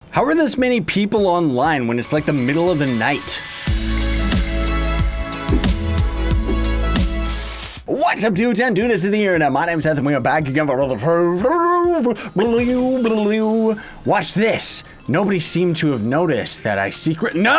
How are this many people online when it's like the middle of the night? What's up, dudes and dudes to the internet? My name's Scythe and we are back again for another Trove. Watch this. Nobody seemed to have noticed that I No,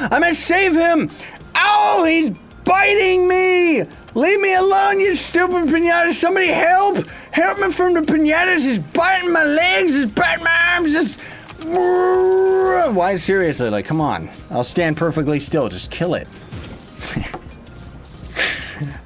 I'm gonna save him. Ow, he's biting me. Leave me alone, you stupid pinata. Somebody help. Help me from the pinatas. He's biting my legs. He's biting my arms. Just... Why, seriously, like, come on. I'll stand perfectly still. Just kill it.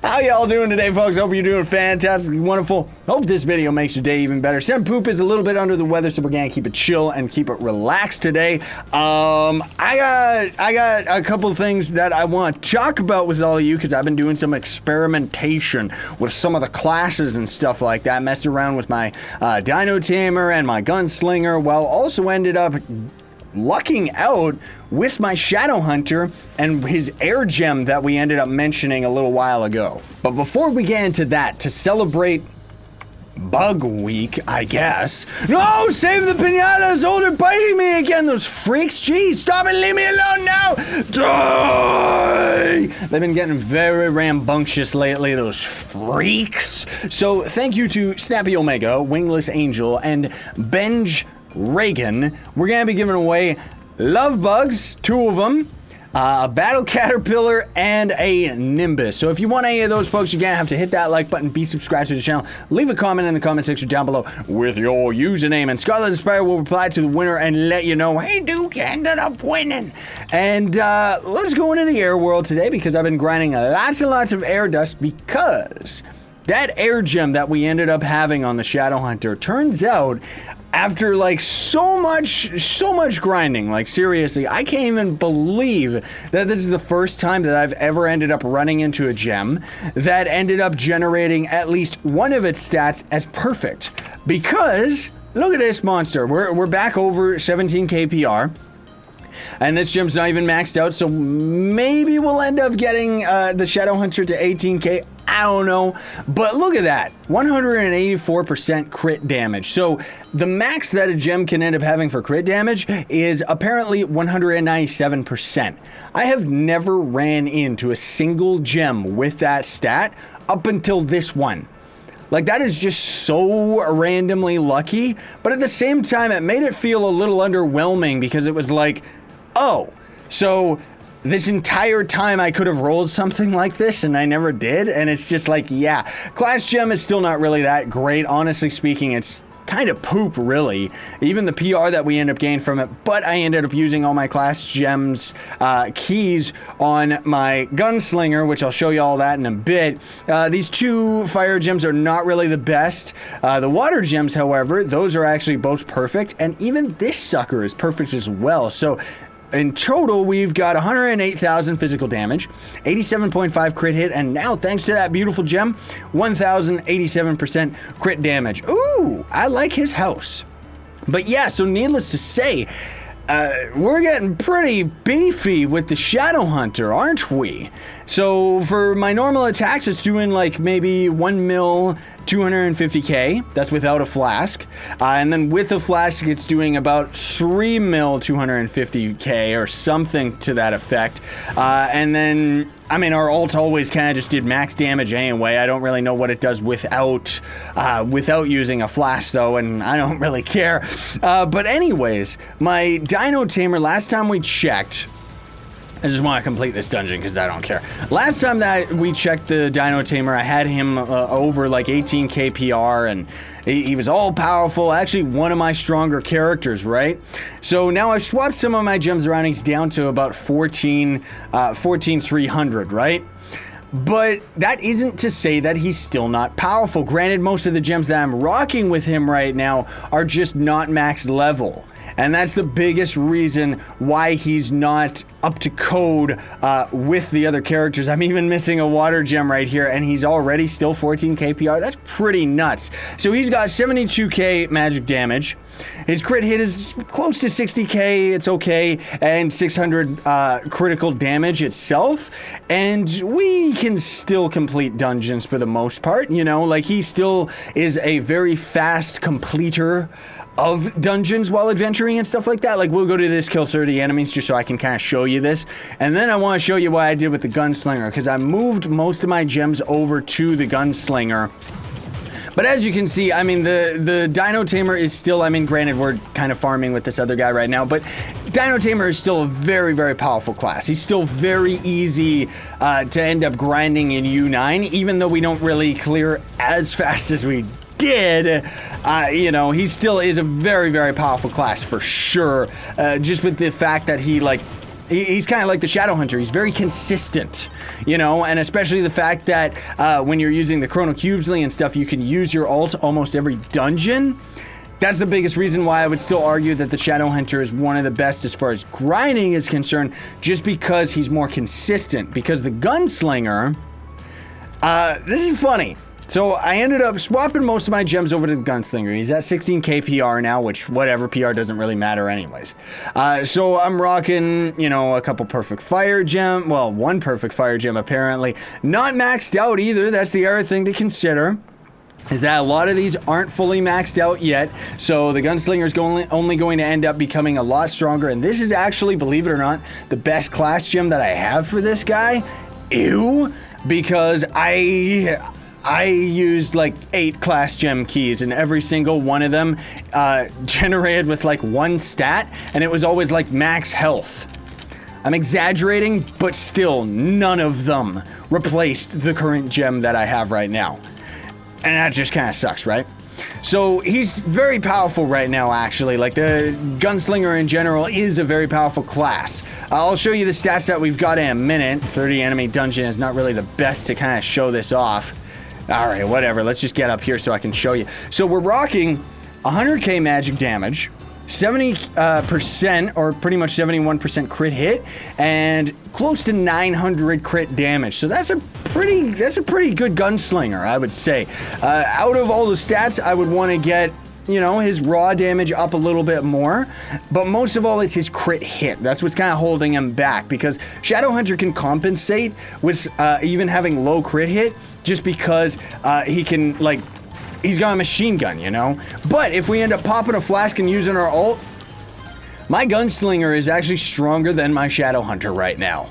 How y'all doing today, folks? Hope you're doing fantastically wonderful. Hope this video makes your day even better. Sam Poop is a little bit under the weather, so we're gonna keep it chill and keep it relaxed today. I got a couple of things that I want to talk about with all of you because I've been doing some experimentation with some of the classes and stuff like that. Messed around with my Dino Tamer and my Gunslinger, while also ended up lucking out with my Shadow Hunter and his air gem that we ended up mentioning a little while ago. But before we get into that, to celebrate Bug Week, I guess. No, save the pinatas! Oh, they're biting me again, those freaks! Jeez, stop it, leave me alone now! Die! They've been getting very rambunctious lately, those freaks. So thank you to Snappy Omega, Wingless Angel, and Benj Reagan. We're gonna be giving away love bugs, 2 of them, a battle caterpillar, and a nimbus. So if you want any of those folks, you're gonna have to hit that like button, be subscribed to the channel, leave a comment in the comment section down below with your username, and Scarlet Inspire will reply to the winner and let you know, hey dude, you ended up winning. And let's go into the air world today because I've been grinding lots and lots of air dust because that air gem that we ended up having on the Shadow Hunter turns out, after like so much grinding, like seriously, I can't even believe that this is the first time that I've ever ended up running into a gem that ended up generating at least one of its stats as perfect. Because look at this monster. We're back over 17k PR. And this gem's not even maxed out, so maybe we'll end up getting the Shadow Hunter to 18k. I don't know, but look at that, 184% crit damage. So the max that a gem can end up having for crit damage is apparently 197%. I have never ran into a single gem with that stat up until this one. Like, that is just so randomly lucky, but at the same time, it made it feel a little underwhelming because it was like, oh, so this entire time I could have rolled something like this and I never did, and it's just like, yeah, class gem is still not really that great. Honestly speaking, it's kind of poop, really. Even the PR that we end up getting from it, but I ended up using all my class gems keys on my Gunslinger, which I'll show you all that in a bit. These 2 fire gems are not really the best. The water gems, however, those are actually both perfect, and even this sucker is perfect as well. So in total, we've got 108,000 physical damage, 87.5 crit hit, and now, thanks to that beautiful gem, 1,087% crit damage. Ooh, I like his house. But yeah, so needless to say, we're getting pretty beefy with the Shadow Hunter, aren't we? So for my normal attacks, it's doing like maybe 1 mil, 250k. That's without a flask. And then with a flask, it's doing about 3 mil, 250k or something to that effect. And then, I mean, our ult always kind of just did max damage anyway. I don't really know what it does without using a flask though, and I don't really care. But anyways, my Dino Tamer, last time we checked, I just want to complete this dungeon because I don't care. Last time that we checked the Dino Tamer, I had him over like 18k PR, and he was all powerful. Actually, one of my stronger characters, right? So now I've swapped some of my gems around. He's down to about 14,300, right? But that isn't to say that he's still not powerful. Granted, most of the gems that I'm rocking with him right now are just not max level. And that's the biggest reason why he's not up to code with the other characters. I'm even missing a water gem right here, and he's already still 14k PR. That's pretty nuts. So he's got 72k magic damage. His crit hit is close to 60k, it's okay, and 600 critical damage itself. And we can still complete dungeons for the most part, you know, like he still is a very fast completer of dungeons while adventuring and stuff like that. Like we'll go to this kill 30 enemies just so I can kind of show you this. And then I want to show you what I did with the gunslinger, because I moved most of my gems over to the gunslinger. But as you can see, I mean, the Dino Tamer is still, I mean, granted, we're kind of farming with this other guy right now, but Dino Tamer is still a very, very powerful class. He's still very easy to end up grinding in U9, even though we don't really clear as fast as we did. You know, he still is a very, very powerful class for sure. Just with the fact that he's kind of like the Shadow Hunter. He's very consistent, you know, and especially the fact that when you're using the Chrono Cubesly and stuff, you can use your ult almost every dungeon. That's the biggest reason why I would still argue that the Shadow Hunter is one of the best as far as grinding is concerned, just because he's more consistent. Because the Gunslinger, this is funny. So I ended up swapping most of my gems over to the Gunslinger. He's at 16k PR now, which whatever, PR doesn't really matter anyways. So I'm rocking, you know, a couple perfect fire gem. Well, one perfect fire gem apparently. Not maxed out either. That's the other thing to consider, is that a lot of these aren't fully maxed out yet. So the Gunslinger is only going to end up becoming a lot stronger. And this is actually, believe it or not, the best class gem that I have for this guy. Ew. Because I used like 8 class gem keys, and every single one of them generated with like 1 stat, and it was always like max health. I'm exaggerating, but still none of them replaced the current gem that I have right now. And that just kind of sucks, right? So he's very powerful right now, actually. Like the Gunslinger in general is a very powerful class. I'll show you the stats that we've got in a minute. 30 enemy dungeon is not really the best to kind of show this off. All right, whatever. Let's just get up here so I can show you. So we're rocking 100k magic damage, 70% or pretty much 71% crit hit, and close to 900 crit damage. So that's a pretty good gunslinger, I would say. Out of all the stats, I would want to get, you know, his raw damage up a little bit more, but most of all, it's his crit hit. That's what's kind of holding him back, because Shadow Hunter can compensate with even having low crit hit, just because he can, like, he's got a machine gun, you know? But if we end up popping a flask and using our ult, my Gunslinger is actually stronger than my Shadow Hunter right now.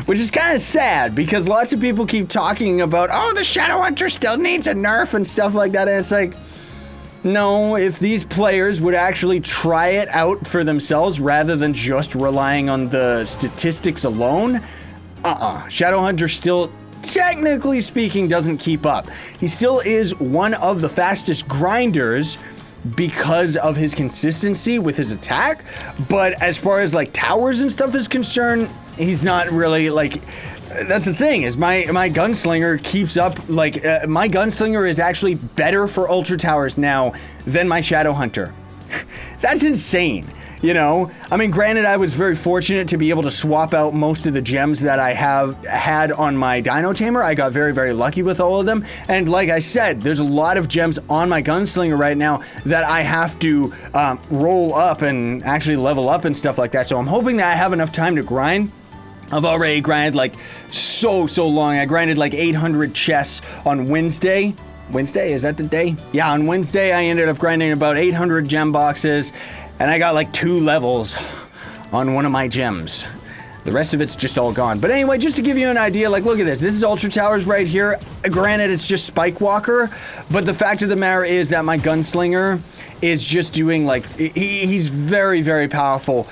Which is kind of sad, because lots of people keep talking about, oh, the Shadow Hunter still needs a nerf and stuff like that, and it's like, no, if these players would actually try it out for themselves rather than just relying on the statistics alone, Shadow Hunter still, technically speaking, doesn't keep up. He still is one of the fastest grinders because of his consistency with his attack, but as far as like towers and stuff is concerned, he's not really like... That's the thing, is my Gunslinger keeps up, like, my Gunslinger is actually better for Ultra Towers now than my Shadow Hunter. That's insane, you know? I mean, granted, I was very fortunate to be able to swap out most of the gems that I have had on my Dino Tamer. I got very, very lucky with all of them. And like I said, there's a lot of gems on my Gunslinger right now that I have to roll up and actually level up and stuff like that. So I'm hoping that I have enough time to grind. I've already grinded like so long. I grinded like 800 chests on Wednesday. Wednesday, is that the day? Yeah, on Wednesday I ended up grinding about 800 gem boxes, and I got like 2 levels on one of my gems. The rest of it's just all gone. But anyway, just to give you an idea, like, look at this. This is Ultra Towers right here. Granted, it's just Spike Walker, but the fact of the matter is that my Gunslinger is just doing, like, he's very, very powerful.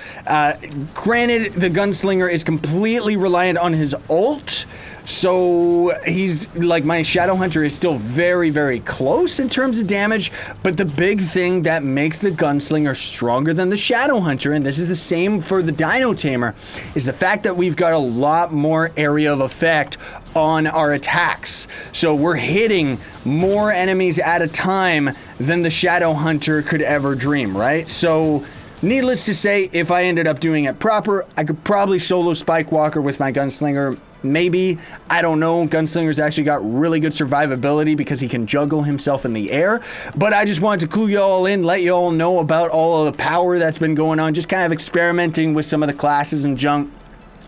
Granted, the Gunslinger is completely reliant on his ult, So he's like, my Shadow Hunter is still very, very close in terms of damage, but the big thing that makes the Gunslinger stronger than the Shadow Hunter, and this is the same for the Dino Tamer, is the fact that we've got a lot more area of effect on our attacks. So we're hitting more enemies at a time than the Shadow Hunter could ever dream, right? So needless to say, if I ended up doing it proper, I could probably solo Spike Walker with my Gunslinger. Maybe, I don't know. Gunslinger's actually got really good survivability because he can juggle himself in the air. But I just wanted to clue you all in, let you all know about all of the power that's been going on, just kind of experimenting with some of the classes and junk.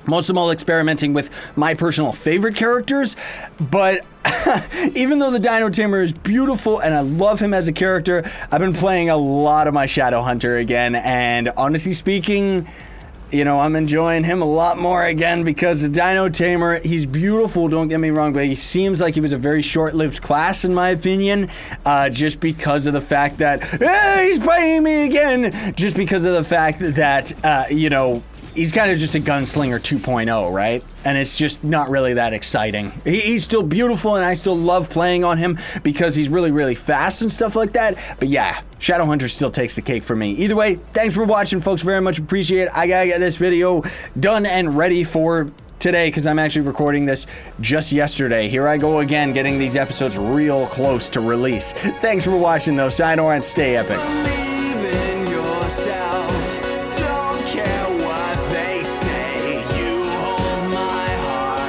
Most of them all experimenting with my personal favorite characters, but even though the Dino Tamer is beautiful and I love him as a character, I've been playing a lot of my Shadow Hunter again, and honestly speaking, you know, I'm enjoying him a lot more again because the Dino Tamer, he's beautiful, don't get me wrong, but he seems like he was a very short-lived class in my opinion, just because of the fact that, he's biting me again, just because of the fact that, you know, he's kind of just a Gunslinger 2.0, right? And it's just not really that exciting. He's still beautiful, and I still love playing on him because he's really, really fast and stuff like that. But yeah, Shadow Hunter still takes the cake for me. Either way, thanks for watching, folks. Very much appreciate it. I gotta get this video done and ready for today because I'm actually recording this just yesterday. Here I go again, getting these episodes real close to release. Thanks for watching, though. Sayonara and stay epic.